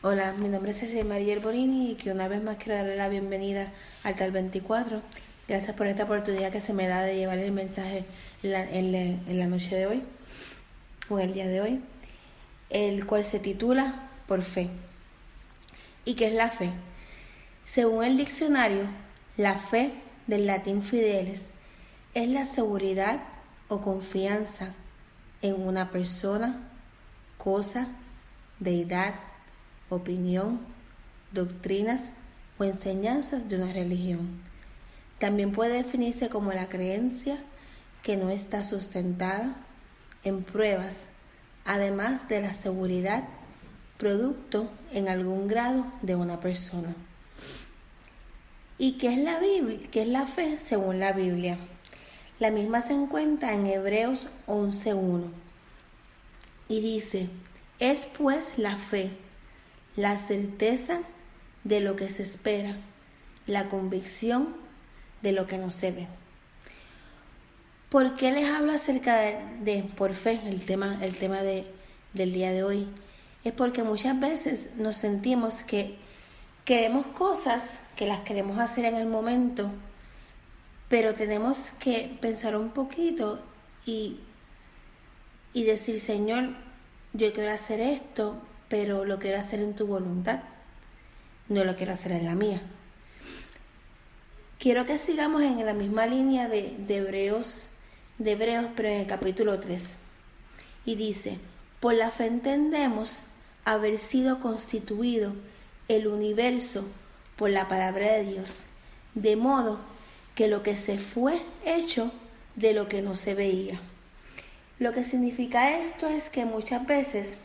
Hola, mi nombre es Cecilia María Erbolini y que una vez más quiero darle la bienvenida al TAL 24. Gracias por esta oportunidad que se me da de llevar el mensaje en la noche de hoy, o en el día de hoy, el cual se titula Por fe. ¿Y qué es la fe? Según el diccionario, la fe, del latín fidelis, es la seguridad o confianza en una persona, cosa, deidad, opinión, doctrinas o enseñanzas de una religión. También puede definirse como la creencia que no está sustentada en pruebas, además de la seguridad producto en algún grado de una persona. ¿Y qué es la Biblia? ¿Qué es la fe según la Biblia? La misma se encuentra en Hebreos 11:1 y dice: es pues la fe, la certeza de lo que se espera, la convicción de lo que no se ve. ¿Por qué les hablo acerca de por fe, el tema del día de hoy? Es porque muchas veces nos sentimos que queremos cosas, que las queremos hacer en el momento, pero tenemos que pensar un poquito y decir: Señor, yo quiero hacer esto, pero lo quiero hacer en tu voluntad, no lo quiero hacer en la mía. Quiero que sigamos en la misma línea de Hebreos, pero en el capítulo 3. Y dice: por la fe entendemos haber sido constituido el universo por la palabra de Dios, de modo que lo que se fue hecho de lo que no se veía. Lo que significa esto es que muchas veces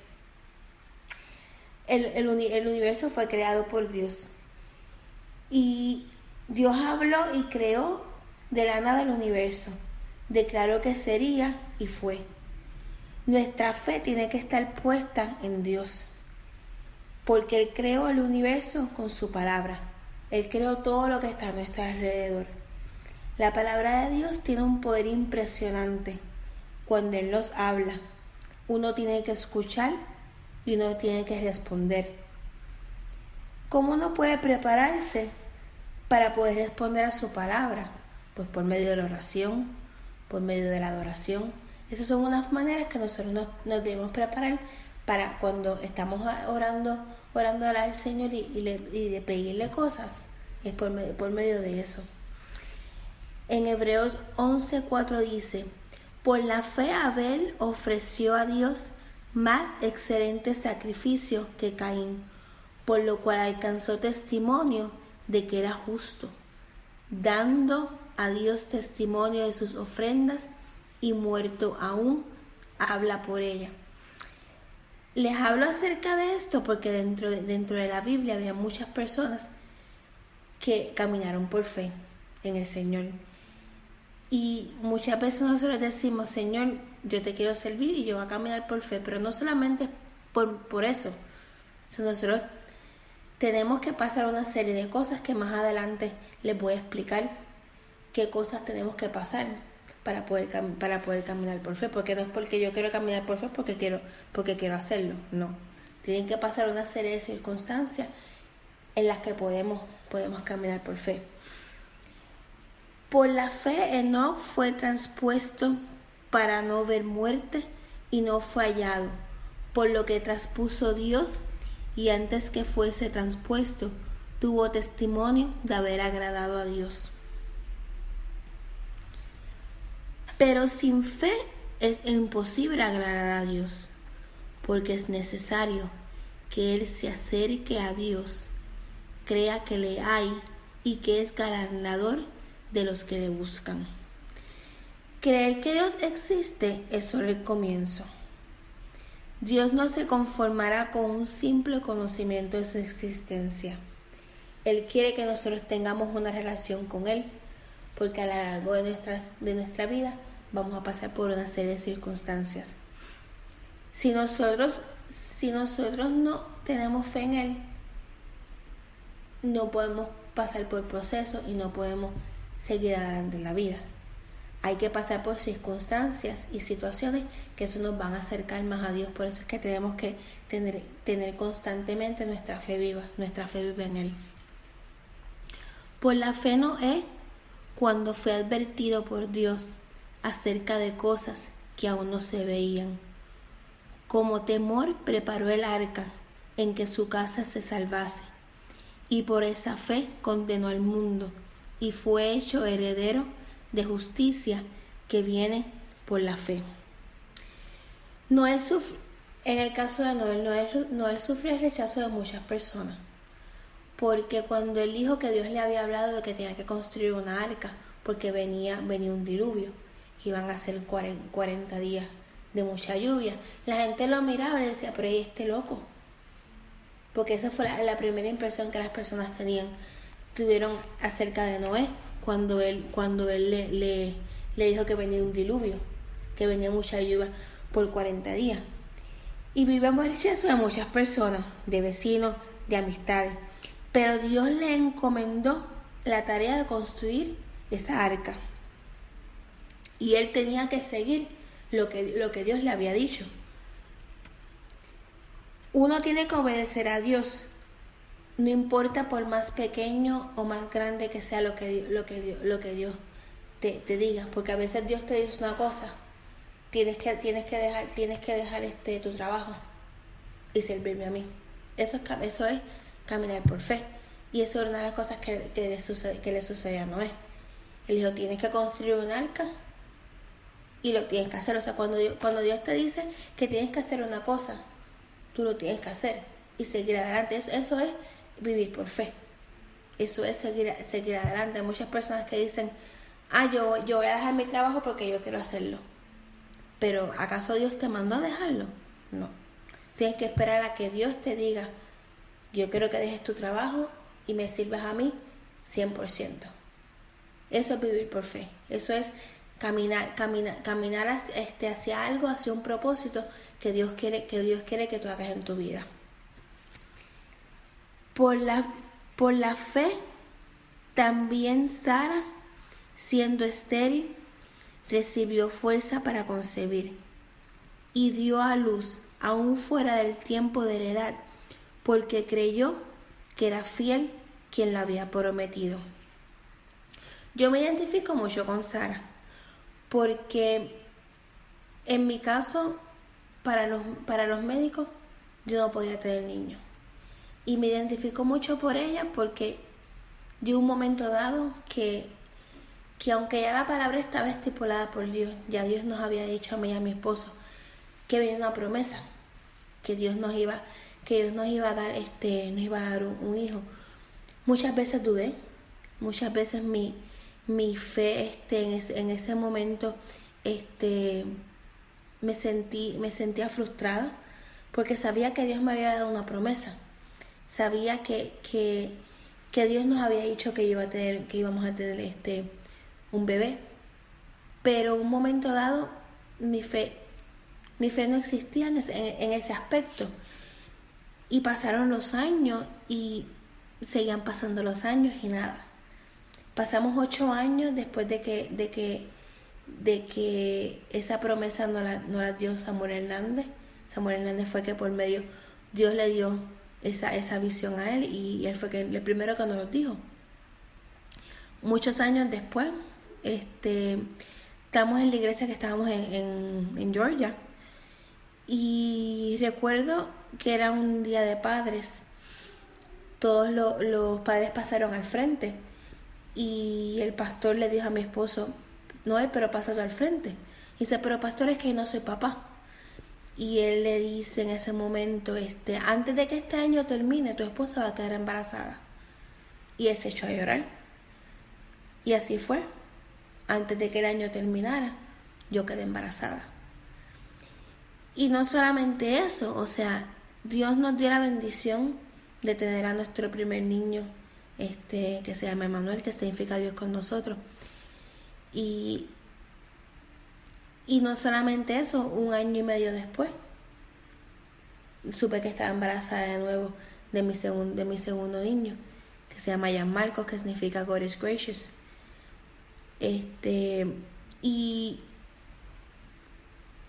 el universo fue creado por Dios. Y Dios habló y creó de la nada el universo. Declaró que sería y fue. Nuestra fe tiene que estar puesta en Dios, porque Él creó el universo con su palabra. Él creó todo lo que está a nuestro alrededor. La palabra de Dios tiene un poder impresionante. Cuando Él nos habla, uno tiene que escuchar y uno tiene que responder. ¿Cómo uno puede prepararse para poder responder a su palabra? Pues por medio de la oración, por medio de la adoración. Esas son unas maneras que nosotros nos debemos preparar para cuando estamos orando al Señor y de pedirle cosas. Es por medio de eso. En Hebreos 11:4 dice: por la fe Abel ofreció a Dios más excelente sacrificio que Caín, por lo cual alcanzó testimonio de que era justo, dando a Dios testimonio de sus ofrendas, y muerto aún habla por ella. Les hablo acerca de esto porque dentro de la Biblia había muchas personas que caminaron por fe en el Señor. Y muchas veces nosotros decimos: Señor, yo te quiero servir y yo voy a caminar por fe, pero no solamente por eso. Nosotros tenemos que pasar una serie de cosas que más adelante les voy a explicar qué cosas tenemos que pasar para poder caminar por fe, porque no es porque yo quiero caminar por fe porque quiero hacerlo, no. Tienen que pasar una serie de circunstancias en las que podemos caminar por fe. Por la fe Enoc fue transpuesto para no ver muerte y no fue hallado, por lo que traspuso Dios, y antes que fuese transpuesto tuvo testimonio de haber agradado a Dios. Pero sin fe es imposible agradar a Dios, porque es necesario que Él se acerque a Dios, crea que le hay y que es galardonador de los que le buscan. Creer que Dios existe es solo el comienzo. Dios no se conformará con un simple conocimiento de su existencia. Él quiere que nosotros tengamos una relación con Él, porque a lo largo de nuestra vida vamos a pasar por una serie de circunstancias. Si nosotros no tenemos fe en Él, no podemos pasar por procesos y no podemos seguir adelante en la vida. hay que pasar por circunstancias y situaciones que eso nos van a acercar más a Dios. Por eso es que tenemos que tener constantemente nuestra fe viva en Él. Por la fe Noé, cuando fue advertido por Dios acerca de cosas que aún no se veían, como temor preparó el arca en que su casa se salvase, y por esa fe condenó al mundo, y fue hecho heredero de justicia que viene por la fe. En el caso de Noé sufrió el rechazo de muchas personas, porque cuando él dijo que Dios le había hablado de que tenía que construir una arca, porque venía un diluvio, que iban a ser 40 días de mucha lluvia, la gente lo miraba y decía, pero ¿y este loco? Porque esa fue la primera impresión que las personas tuvieron acerca de Noé, cuando él le dijo que venía un diluvio, que venía mucha lluvia por 40 días. Y vivimos el rechazo de muchas personas, de vecinos, de amistades. Pero Dios le encomendó la tarea de construir esa arca. Y él tenía que seguir lo que Dios le había dicho. Uno tiene que obedecer a Dios, no importa por más pequeño o más grande que sea lo que Dios te diga, porque a veces Dios te dice una cosa, tienes que dejar tu trabajo y servirme a mí. Eso es caminar por fe, y eso es una de las cosas que le sucede a Noé. Él dijo, tienes que construir un arca y lo tienes que hacer. O sea, cuando Dios te dice que tienes que hacer una cosa, tú lo tienes que hacer y seguir adelante. Eso es vivir por fe. Eso es seguir adelante. Hay muchas personas que dicen, yo voy a dejar mi trabajo porque yo quiero hacerlo. Pero ¿acaso Dios te mandó a dejarlo? No. Tienes que esperar a que Dios te diga, yo quiero que dejes tu trabajo y me sirvas a mí 100%. Eso es vivir por fe. Eso es caminar hacia algo, hacia un propósito que Dios quiere que tú hagas en tu vida. Por la fe, también Sara, siendo estéril, recibió fuerza para concebir y dio a luz aún fuera del tiempo de la edad, porque creyó que era fiel quien lo había prometido. Yo me identifico mucho con Sara, porque en mi caso, para los médicos, yo no podía tener niños. Y me identifico mucho por ella porque de un momento dado que aunque ya la palabra estaba estipulada por Dios, ya Dios nos había dicho a mí y a mi esposo que venía una promesa, que Dios nos iba a dar un hijo. Muchas veces dudé, muchas veces mi fe en ese momento me sentía frustrada, porque sabía que Dios me había dado una promesa. Sabía que Dios nos había dicho que íbamos a tener un bebé, pero en un momento dado mi fe no existía en ese aspecto. Y pasaron los años y seguían pasando los años y nada. Pasamos 8 años después de que esa promesa no la dio Samuel Hernández. Samuel Hernández fue que por medio Dios le dio esa visión a él, y él fue el primero que nos lo dijo. Muchos años después, estamos en la iglesia que estábamos en Georgia, y recuerdo que era un día de padres. Todos los padres pasaron al frente y el pastor le dijo a mi esposo, Noel, pero pásalo al frente. Y dice, pero pastor, es que no soy papá. Y él le dice en ese momento, antes de que este año termine, tu esposa va a quedar embarazada. Y él se echó a llorar. Y así fue. Antes de que el año terminara, yo quedé embarazada. Y no solamente eso, o sea, Dios nos dio la bendición de tener a nuestro primer niño, que se llama Emmanuel, que significa Dios con nosotros. Y no solamente eso, 1 año y medio después, supe que estaba embarazada de nuevo de mi segundo niño, que se llama Jan Marcos, que significa God is gracious. Y Y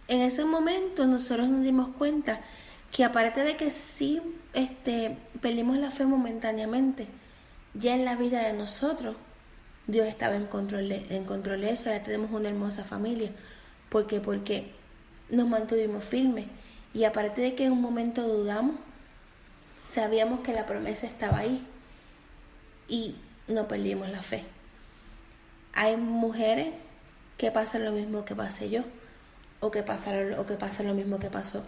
en ese momento nosotros nos dimos cuenta que aparte de que sí perdimos la fe momentáneamente, ya en la vida de nosotros Dios estaba en control de eso. Ahora tenemos una hermosa familia. ¿Por qué? Porque nos mantuvimos firmes. Y aparte de que en un momento dudamos, sabíamos que la promesa estaba ahí y no perdimos la fe. Hay mujeres que pasan lo mismo que pasé yo, o que pasan lo mismo que pasó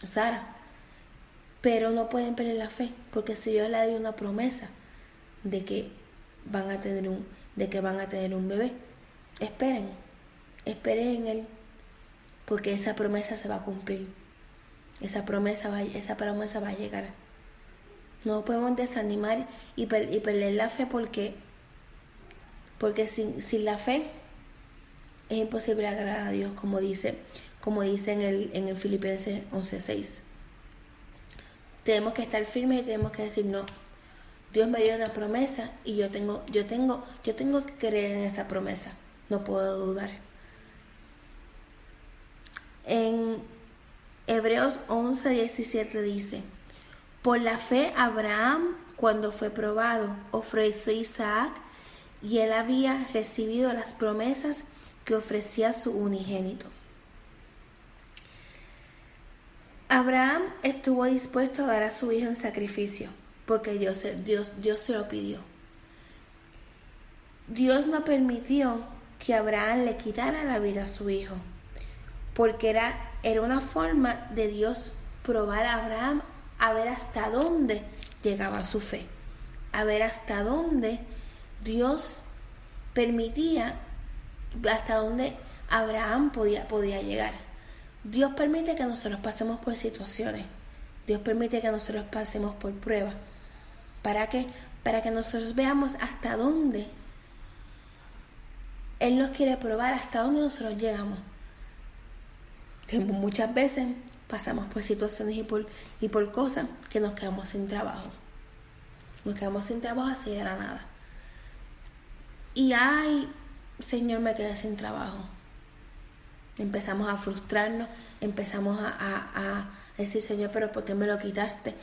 Sara, pero no pueden perder la fe, porque si Dios le dio una promesa de que van a tener un bebé, esperen en él, porque esa promesa se va a cumplir. Esa promesa va a llegar. No podemos desanimar y perder la fe, porque sin la fe es imposible agradar a Dios, como dice en el Filipenses 11:6. Tenemos que estar firmes y tenemos que decir: no, Dios me dio una promesa y yo tengo que creer en esa promesa. No puedo dudar. En Hebreos 11:17 dice: por la fe Abraham, cuando fue probado, ofreció a Isaac, y él había recibido las promesas que ofrecía su unigénito. Abraham estuvo dispuesto a dar a su hijo en sacrificio, porque Dios se lo pidió. Dios no permitió que Abraham le quitara la vida a su hijo, porque era una forma de Dios probar a Abraham, a ver hasta dónde llegaba su fe, a ver hasta dónde Dios permitía, hasta dónde Abraham podía llegar. Dios permite que nosotros pasemos por situaciones. Dios permite que nosotros pasemos por pruebas. ¿Para qué? Para que nosotros veamos hasta dónde Él nos quiere probar, hasta dónde nosotros llegamos. Muchas veces pasamos por situaciones y por cosas que nos quedamos sin trabajo. Nos quedamos sin trabajo así de la nada. Y ay, Señor, me quedé sin trabajo. Empezamos a frustrarnos, empezamos a decir: Señor, pero ¿por qué me lo quitaste?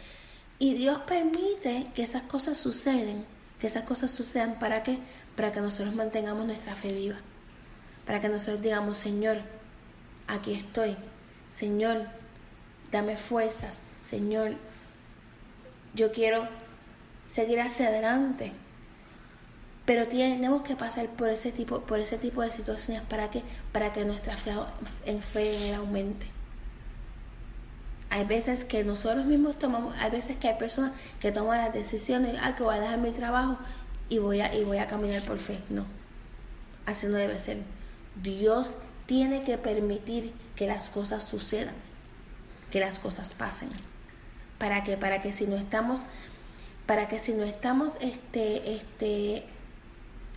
Y Dios permite que esas cosas sucedan. ¿Para qué? Para que nosotros mantengamos nuestra fe viva. Para que nosotros digamos: Señor, aquí estoy. Señor, dame fuerzas. Señor, yo quiero seguir hacia adelante. Pero tenemos que pasar por ese tipo de situaciones. ¿Para qué? Para que nuestra fe aumente. Hay veces que nosotros mismos hay veces que hay personas que toman las decisiones: que voy a dejar mi trabajo y voy a caminar por fe. No, así no debe ser. Dios tiene que permitir que las cosas sucedan, que las cosas pasen. ¿Para qué? Para que si no estamos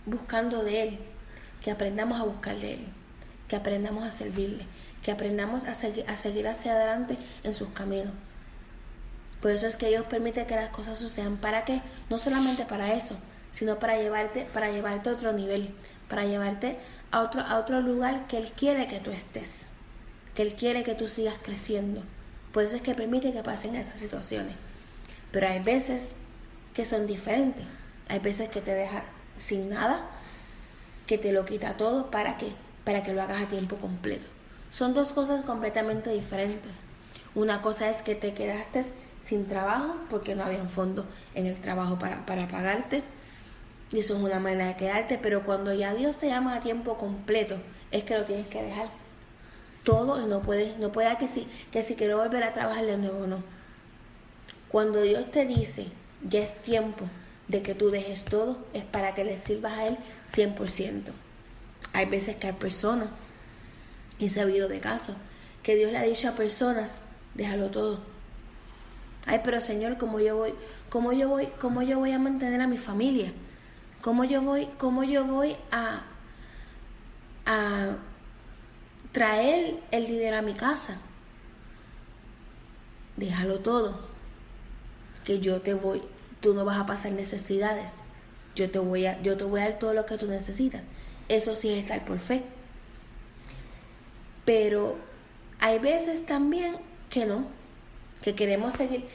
buscando de Él, que aprendamos a buscar de Él, que aprendamos a servirle, que aprendamos a seguir hacia adelante en sus caminos. Por eso es que Dios permite que las cosas sucedan. ¿Para qué? No solamente para eso, sino para llevarte a otro nivel, para llevarte a otro lugar que Él quiere que tú estés, que Él quiere que tú sigas creciendo. Por eso es que permite que pasen esas situaciones. Pero hay veces que son diferentes. Hay veces que te deja sin nada, que te lo quita todo. ¿Para qué? Para que lo hagas a tiempo completo. Son dos cosas completamente diferentes. Una cosa es que te quedaste sin trabajo porque no había un fondo en el trabajo para pagarte, y eso es una manera de quedarte. Pero cuando ya Dios te llama a tiempo completo, es que lo tienes que dejar todo, y no puedes que si quiero volver a trabajar de nuevo, no. Cuando Dios te dice: ya es tiempo de que tú dejes todo, es para que le sirvas a Él 100%. Hay veces que hay personas, y he sabido de casos, que Dios le ha dicho a personas: déjalo todo. Ay, pero Señor, ¿cómo yo voy a mantener a mi familia? ¿Cómo yo voy a traer el dinero a mi casa? Déjalo todo, que tú no vas a pasar necesidades. Yo te voy a dar todo lo que tú necesitas. Eso sí es estar por fe. Pero hay veces también que no, que queremos seguir.